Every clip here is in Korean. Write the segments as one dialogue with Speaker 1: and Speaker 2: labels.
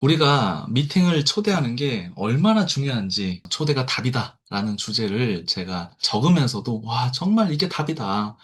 Speaker 1: 우리가 미팅을 초대하는 게 얼마나 중요한지 초대가 답이다 라는 주제를 제가 적으면서도 와, 정말 이게 답이다.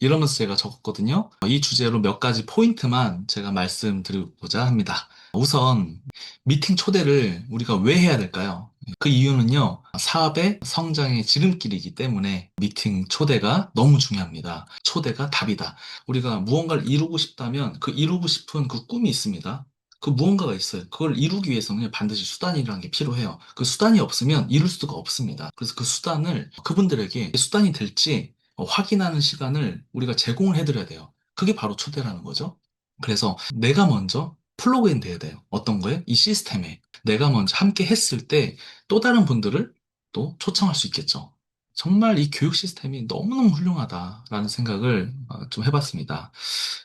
Speaker 1: 이러면서 제가 적었거든요. 이 주제로 몇 가지 포인트만 제가 말씀드리고자 합니다. 우선 미팅 초대를 우리가 왜 해야 될까요? 그 이유는요, 사업의 성장의 지름길이기 때문에 미팅 초대가 너무 중요합니다. 초대가 답이다. 우리가 무언가를 이루고 싶다면 그 이루고 싶은 그 꿈이 있습니다. 그 무언가가 있어요. 그걸 이루기 위해서는 반드시 수단이라는 게 필요해요. 그 수단이 없으면 이룰 수가 없습니다. 그래서 그 수단을 그분들에게 수단이 될지 확인하는 시간을 우리가 제공을 해드려야 돼요. 그게 바로 초대라는 거죠. 그래서 내가 먼저 플러그인 돼야 돼요. 어떤 거에? 이 시스템에. 내가 먼저 함께 했을 때 또 다른 분들을 또 초청할 수 있겠죠. 정말 이 교육 시스템이 너무너무 훌륭하다라는 생각을 좀 해봤습니다.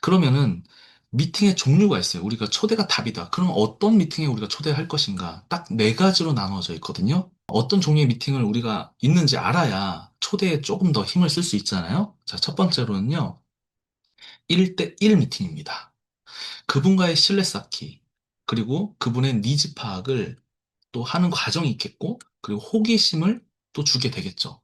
Speaker 1: 그러면은 미팅의 종류가 있어요. 우리가 초대가 답이다. 그럼 어떤 미팅에 우리가 초대할 것인가? 딱 네 가지로 나눠져 있거든요. 어떤 종류의 미팅을 우리가 있는지 알아야 초대에 조금 더 힘을 쓸 수 있잖아요. 자, 첫 번째로는요. 1대1 미팅입니다. 그분과의 신뢰 쌓기, 그리고 그분의 니즈 파악을 또 하는 과정이 있겠고, 그리고 호기심을 또 주게 되겠죠.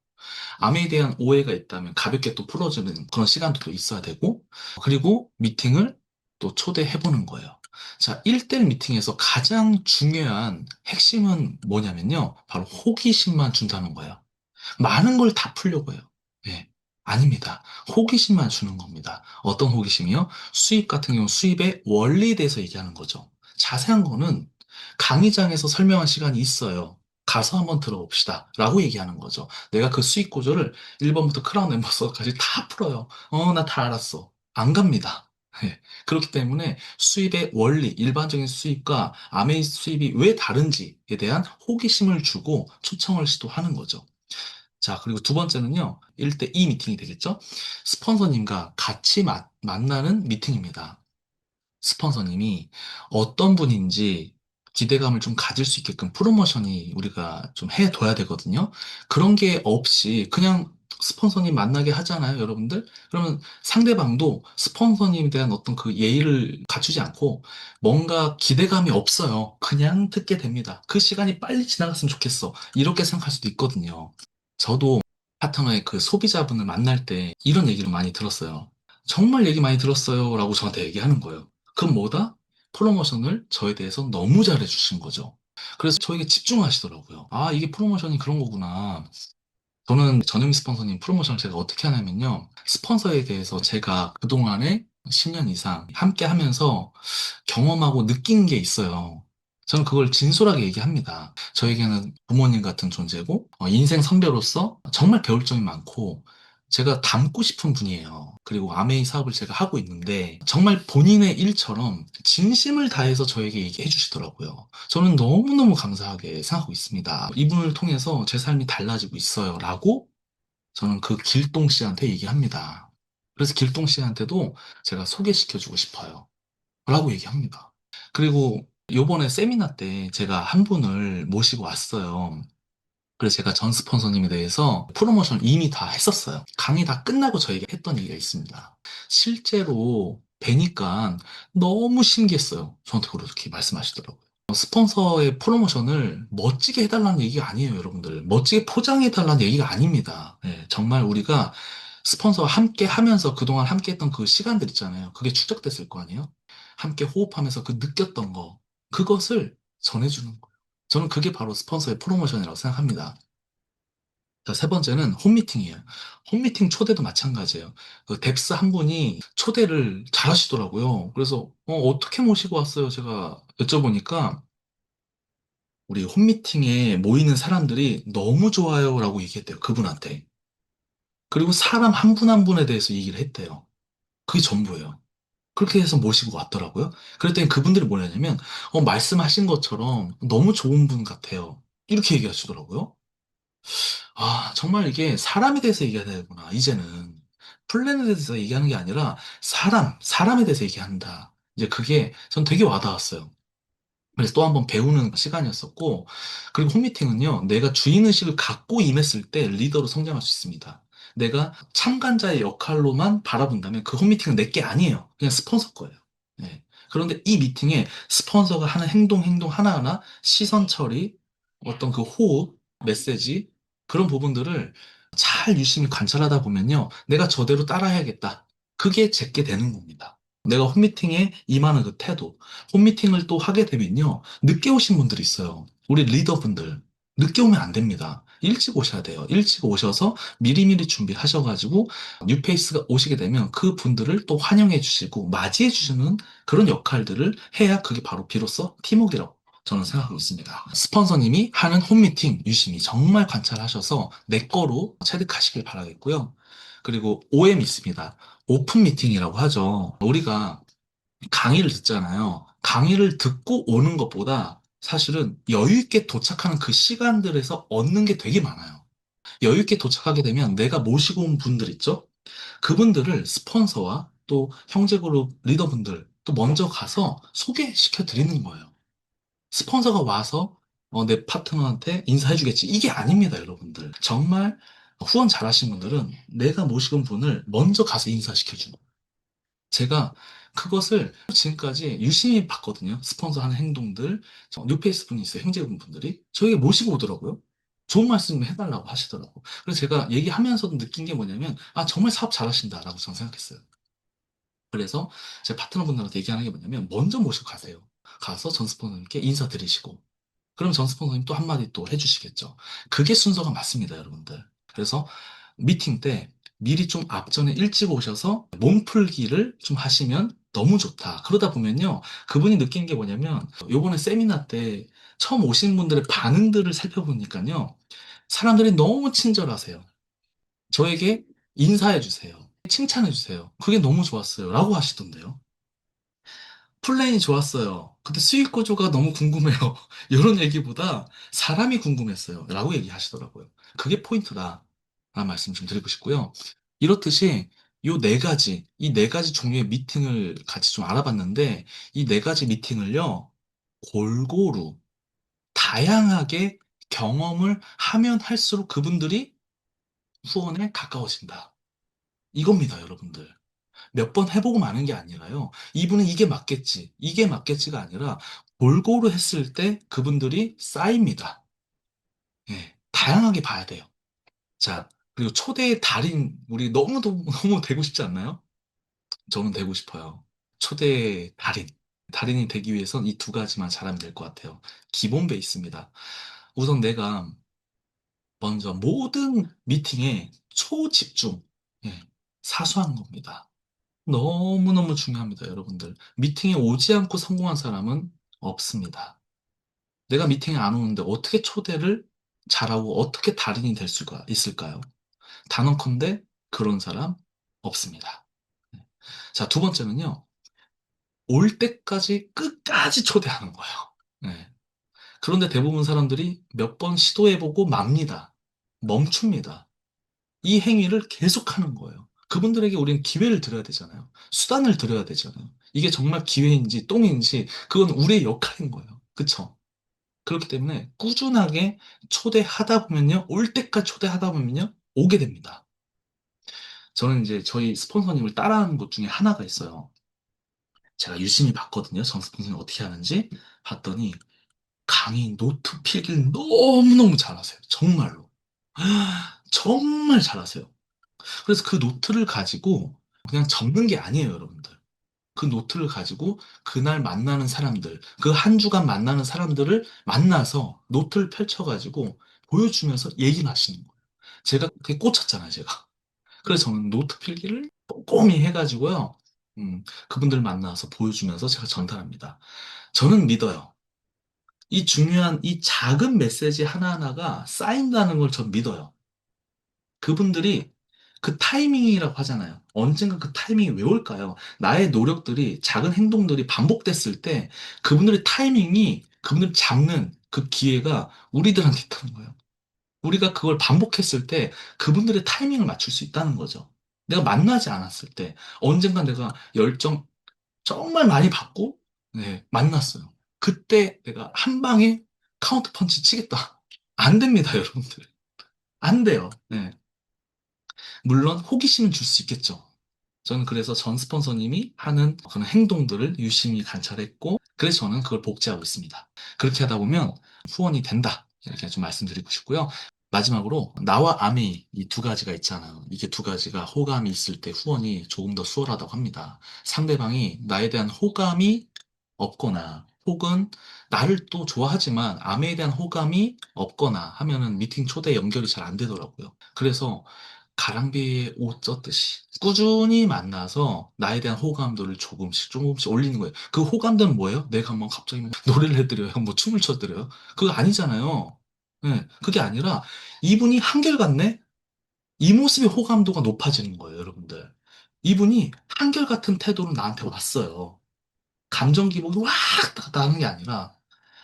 Speaker 1: 암에 대한 오해가 있다면 가볍게 또 풀어주는 그런 시간도 또 있어야 되고, 그리고 미팅을 또 초대해보는 거예요. 자, 1대1 미팅에서 가장 중요한 핵심은 뭐냐면요. 바로 호기심만 준다는 거예요. 많은 걸 다 풀려고 해요. 예. 아닙니다. 호기심만 주는 겁니다. 어떤 호기심이요? 수입 같은 경우 수입의 원리에 대해서 얘기하는 거죠. 자세한 거는 강의장에서 설명한 시간이 있어요. 가서 한번 들어봅시다. 라고 얘기하는 거죠. 내가 그 수익 구조를 1번부터 크라운 엠버서까지 다 풀어요. 나 다 알았어. 안 갑니다. 예. 그렇기 때문에 수입의 원리, 일반적인 수입과 아메이 수입이 왜 다른지에 대한 호기심을 주고 초청을 시도하는 거죠. 자, 그리고 두 번째는요, 1대2 미팅이 되겠죠? 스폰서님과 같이 만나는 미팅입니다. 스폰서님이 어떤 분인지 기대감을 좀 가질 수 있게끔 프로모션이 우리가 좀 해둬야 되거든요. 그런 게 없이 그냥 스폰서님 만나게 하잖아요, 여러분들? 그러면 상대방도 스폰서님에 대한 어떤 그 예의를 갖추지 않고 뭔가 기대감이 없어요. 그냥 듣게 됩니다. 그 시간이 빨리 지나갔으면 좋겠어. 이렇게 생각할 수도 있거든요. 저도 파트너의 그 소비자분을 만날 때 이런 얘기를 많이 들었어요. 정말 얘기 많이 들었어요. 라고 저한테 얘기하는 거예요. 그럼 뭐다? 프로모션을 저에 대해서 너무 잘해 주신 거죠. 그래서 저에게 집중하시더라고요. 아, 이게 프로모션이 그런 거구나. 저는 전영미 스폰서님 프로모션을 제가 어떻게 하냐면요. 스폰서에 대해서 제가 그동안에 10년 이상 함께 하면서 경험하고 느낀 게 있어요. 저는 그걸 진솔하게 얘기합니다. 저에게는 부모님 같은 존재고, 인생 선배로서 정말 배울 점이 많고, 제가 닮고 싶은 분이에요. 그리고 아메이 사업을 제가 하고 있는데, 정말 본인의 일처럼 진심을 다해서 저에게 얘기해 주시더라고요. 저는 너무너무 감사하게 생각하고 있습니다. 이분을 통해서 제 삶이 달라지고 있어요. 라고 저는 그 길동 씨한테 얘기합니다. 그래서 길동 씨한테도 제가 소개시켜주고 싶어요. 라고 얘기합니다. 그리고 요번에 세미나 때 제가 한 분을 모시고 왔어요. 그래서 제가 전 스폰서님에 대해서 프로모션을 이미 다 했었어요. 강의 다 끝나고 저에게 했던 얘기가 있습니다. 실제로 뵈니까 너무 신기했어요. 저한테 그렇게 말씀하시더라고요. 스폰서의 프로모션을 멋지게 해달라는 얘기가 아니에요, 여러분들. 멋지게 포장해달라는 얘기가 아닙니다. 예, 정말 우리가 스폰서와 함께 하면서 그동안 함께 했던 그 시간들 있잖아요. 그게 축적됐을 거 아니에요? 함께 호흡하면서 그 느꼈던 거, 그것을 전해주는 거예요. 저는 그게 바로 스폰서의 프로모션이라고 생각합니다. 자, 세 번째는 홈미팅이에요. 홈미팅 초대도 마찬가지예요. 그 뎁스 한 분이 초대를 잘 하시더라고요. 그래서, 어떻게 모시고 왔어요? 제가 여쭤보니까, 우리 홈미팅에 모이는 사람들이 너무 좋아요라고 얘기했대요. 그분한테. 그리고 사람 한 분 한 분에 대해서 얘기를 했대요. 그게 전부예요. 그렇게 해서 모시고 왔더라고요. 그랬더니 그분들이 뭐냐면, 말씀하신 것처럼 너무 좋은 분 같아요. 이렇게 얘기하시더라고요. 아, 정말 이게 사람에 대해서 얘기해야 되구나, 이제는. 플랜에 대해서 얘기하는 게 아니라 사람에 대해서 얘기한다. 이제 그게 전 되게 와닿았어요. 그래서 또 한 번 배우는 시간이었었고, 그리고 홈미팅은요, 내가 주인의식을 갖고 임했을 때 리더로 성장할 수 있습니다. 내가 참관자의 역할로만 바라본다면 그 홈미팅은 내게 아니에요. 그냥 스폰서 거예요. 네. 그런데 이 미팅에 스폰서가 하는 행동 하나하나 시선 처리, 어떤 그 호흡, 메시지, 그런 부분들을 잘 유심히 관찰하다 보면요. 내가 저대로 따라해야겠다. 그게 제게 되는 겁니다. 내가 홈미팅에 임하는 그 태도. 홈미팅을 또 하게 되면요. 늦게 오신 분들이 있어요. 우리 리더분들. 늦게 오면 안 됩니다. 일찍 오셔야 돼요. 일찍 오셔서 미리미리 준비하셔가지고 뉴페이스가 오시게 되면 그 분들을 또 환영해 주시고 맞이해 주시는 그런 역할들을 해야 그게 바로 비로소 팀워크라고 저는 생각하고 있습니다. 스폰서님이 하는 홈미팅 유심히 정말 관찰하셔서 내 거로 체득하시길 바라겠고요. 그리고 OM 있습니다. 오픈 미팅이라고 하죠. 우리가 강의를 듣잖아요. 강의를 듣고 오는 것보다 사실은 여유 있게 도착하는 그 시간들에서 얻는 게 되게 많아요. 여유 있게 도착하게 되면 내가 모시고 온 분들 있죠? 그분들을 스폰서와 또 형제그룹 리더분들 또 먼저 가서 소개시켜 드리는 거예요. 스폰서가 와서 내 파트너한테 인사해주겠지. 이게 아닙니다, 여러분들. 정말 후원 잘하신 분들은 내가 모시고 온 분을 먼저 가서 인사시켜주는 거예요. 제가 그것을 지금까지 유심히 봤거든요. 스폰서 하는 행동들. 뉴페이스 분이 있어요. 형제분들이. 저에게 모시고 오더라고요. 좋은 말씀 해달라고 하시더라고. 그래서 제가 얘기하면서도 느낀 게 뭐냐면, 아, 정말 사업 잘하신다라고 저는 생각했어요. 그래서 제 파트너분들한테 얘기하는 게 뭐냐면, 먼저 모시고 가세요. 가서 전 스폰서님께 인사드리시고, 그럼 전 스폰서님 또 한마디 또 해주시겠죠. 그게 순서가 맞습니다, 여러분들. 그래서 미팅 때 미리 좀 앞전에 일찍 오셔서 몸풀기를 좀 하시면 너무 좋다. 그러다 보면요. 그분이 느낀 게 뭐냐면, 요번에 세미나 때 처음 오신 분들의 반응들을 살펴보니까요. 사람들이 너무 친절하세요. 저에게 인사해 주세요. 칭찬해 주세요. 그게 너무 좋았어요. 라고 하시던데요. 플랜이 좋았어요. 근데 수익 구조가 너무 궁금해요. 이런 얘기보다 사람이 궁금했어요. 라고 얘기하시더라고요. 그게 포인트다. 라는 말씀 좀 드리고 싶고요. 이렇듯이 요 네 가지, 이 네 가지 종류의 미팅을 같이 좀 알아봤는데, 이 네 가지 미팅을요, 골고루, 다양하게 경험을 하면 할수록 그분들이 후원에 가까워진다. 이겁니다, 여러분들. 몇 번 해보고 마는 게 아니라요. 이분은 이게 맞겠지, 이게 맞겠지가 아니라 골고루 했을 때 그분들이 쌓입니다. 예, 다양하게 봐야 돼요. 자, 그리고 초대의 달인, 우리 너무 되고 싶지 않나요? 저는 되고 싶어요. 초대의 달인. 달인이 되기 위해선 이 두 가지만 잘하면 될 것 같아요. 기본 베이스입니다. 우선 내가 먼저 모든 미팅에 초집중, 예, 사소한 겁니다. 너무너무 중요합니다, 여러분들. 미팅에 오지 않고 성공한 사람은 없습니다. 내가 미팅에 안 오는데 어떻게 초대를 잘하고 어떻게 달인이 될 수가 있을까요? 단언컨대 그런 사람 없습니다. 네. 자, 두 번째는요. 올 때까지 끝까지 초대하는 거예요. 네. 그런데 대부분 사람들이 몇 번 시도해보고 맙니다. 멈춥니다. 이 행위를 계속하는 거예요. 그분들에게 우리는 기회를 드려야 되잖아요. 수단을 드려야 되잖아요. 이게 정말 기회인지 똥인지 그건 우리의 역할인 거예요. 그쵸? 그렇기 때문에 꾸준하게 초대하다 보면요. 올 때까지 초대하다 보면요. 오게 됩니다. 저는 이제 저희 스폰서님을 따라하는 것 중에 하나가 있어요. 제가 유심히 봤거든요. 전 스폰서님 어떻게 하는지 봤더니 강의 노트 필기를 너무너무 잘하세요. 정말로. 정말 잘하세요. 그래서 그 노트를 가지고 그냥 적는 게 아니에요, 여러분들. 그 노트를 가지고 그날 만나는 사람들, 그 한 주간 만나는 사람들을 만나서 노트를 펼쳐가지고 보여주면서 얘기를 하시는 거예요. 제가 그게 꽂혔잖아요, 제가. 그래서 저는 노트 필기를 꼼꼼히 해가지고요. 그분들 만나서 보여주면서 제가 전달합니다. 저는 믿어요. 이 중요한 이 작은 메시지 하나하나가 쌓인다는 걸 전 믿어요. 그분들이 그 타이밍이라고 하잖아요. 언젠가 그 타이밍이 왜 올까요? 나의 노력들이, 작은 행동들이 반복됐을 때 그분들의 타이밍이, 그분들 잡는 그 기회가 우리들한테 있다는 거예요. 우리가 그걸 반복했을 때 그분들의 타이밍을 맞출 수 있다는 거죠. 내가 만나지 않았을 때, 언젠가 내가 열정 정말 많이 받고, 네, 만났어요. 그때 내가 한 방에 카운터 펀치 치겠다. 안 됩니다, 여러분들. 안 돼요. 네. 물론 호기심은 줄 수 있겠죠. 저는 그래서 전 스폰서님이 하는 그런 행동들을 유심히 관찰했고, 그래서 저는 그걸 복제하고 있습니다. 그렇게 하다 보면 후원이 된다. 이렇게 좀 말씀드리고 싶고요. 마지막으로 나와 아메이 이 두 가지가 있잖아요. 이게 두 가지가 호감이 있을 때 후원이 조금 더 수월하다고 합니다. 상대방이 나에 대한 호감이 없거나 혹은 나를 또 좋아하지만 아메에 대한 호감이 없거나 하면은 미팅 초대 연결이 잘 안 되더라고요. 그래서 가랑비에 옷 젖듯이 꾸준히 만나서 나에 대한 호감도를 조금씩 조금씩 올리는 거예요. 그 호감도는 뭐예요? 내가 뭐 갑자기 뭐 노래를 해드려요? 뭐 춤을 춰드려요? 그거 아니잖아요. 네, 그게 아니라 이분이 한결같네? 이 모습의 호감도가 높아지는 거예요, 여러분들. 이분이 한결같은 태도로 나한테 왔어요. 감정 기복이 와 나는 게 아니라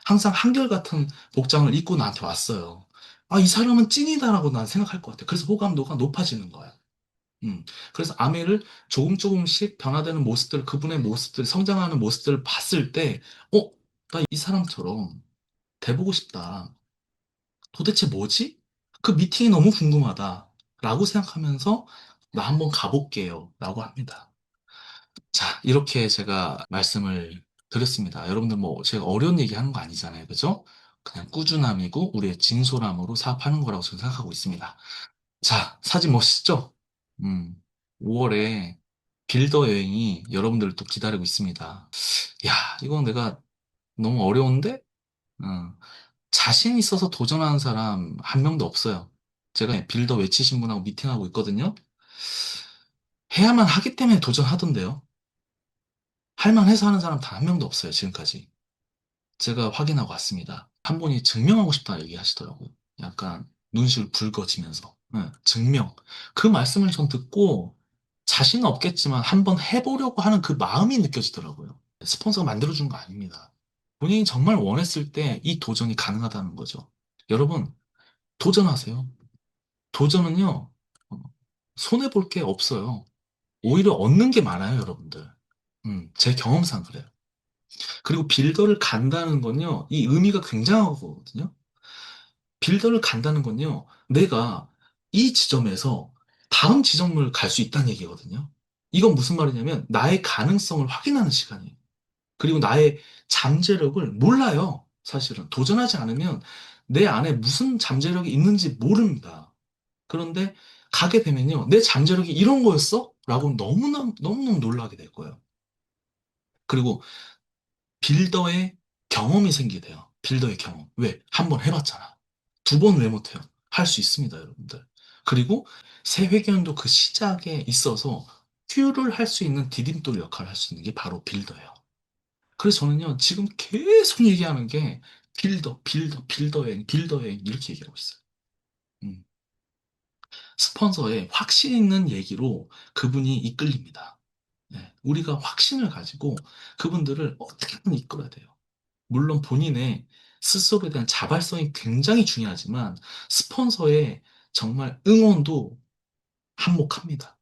Speaker 1: 항상 한결같은 복장을 입고 나한테 왔어요. 아, 이 사람은 찐이다라고 난 생각할 것 같아. 그래서 호감도가 높아지는 거야. 음. 그래서 아메를 조금 조금씩 변화되는 모습들, 그분의 모습들, 성장하는 모습들을 봤을 때, 나 이 사람처럼 돼보고 싶다. 도대체 뭐지? 그 미팅이 너무 궁금하다. 라고 생각하면서 나 한번 가볼게요. 라고 합니다. 자, 이렇게 제가 말씀을 드렸습니다. 여러분들 뭐 제가 어려운 얘기 하는 거 아니잖아요. 그죠? 그냥 꾸준함이고 우리의 진솔함으로 사업하는 거라고 저는 생각하고 있습니다. 자, 사진 멋있죠? 5월에 빌더 여행이 여러분들을 또 기다리고 있습니다. 야, 이건 내가 너무 어려운데? 어, 자신 있어서 도전하는 사람 한 명도 없어요. 제가 빌더 외치신 분하고 미팅하고 있거든요. 해야만 하기 때문에 도전하던데요. 할만해서 하는 사람 단 한 명도 없어요, 지금까지. 제가 확인하고 왔습니다. 한 분이 증명하고 싶다 얘기하시더라고요. 약간 눈시울 붉어지면서. 네, 증명. 그 말씀을 전 듣고 자신은 없겠지만 한번 해보려고 하는 그 마음이 느껴지더라고요. 스폰서가 만들어준 거 아닙니다. 본인이 정말 원했을 때 이 도전이 가능하다는 거죠. 여러분, 도전하세요. 도전은요, 어, 손해볼 게 없어요. 오히려 얻는 게 많아요, 여러분들. 제 경험상 그래요. 그리고 빌더를 간다는 건요, 이 의미가 굉장하거든요. 빌더를 간다는 건요, 내가 이 지점에서 다음 지점을 갈 수 있다는 얘기거든요. 이건 무슨 말이냐면, 나의 가능성을 확인하는 시간이에요. 그리고 나의 잠재력을 몰라요. 사실은. 도전하지 않으면 내 안에 무슨 잠재력이 있는지 모릅니다. 그런데 가게 되면요, 내 잠재력이 이런 거였어? 라고 너무너무 놀라게 될 거예요. 그리고 빌더의 경험이 생기대요. 빌더의 경험. 왜? 한 번 해봤잖아. 두 번 왜 못해요? 할 수 있습니다, 여러분들. 그리고 새 회견도 그 시작에 있어서 큐를 할 수 있는 디딤돌 역할을 할 수 있는 게 바로 빌더예요. 그래서 저는요, 지금 계속 얘기하는 게 빌더 여행 이렇게 얘기하고 있어요. 음. 스폰서의 확신 있는 얘기로 그분이 이끌립니다. 네, 우리가 확신을 가지고 그분들을 어떻게든 이끌어야 돼요. 물론 본인의 스스로에 대한 자발성이 굉장히 중요하지만 스폰서의 정말 응원도 한몫합니다.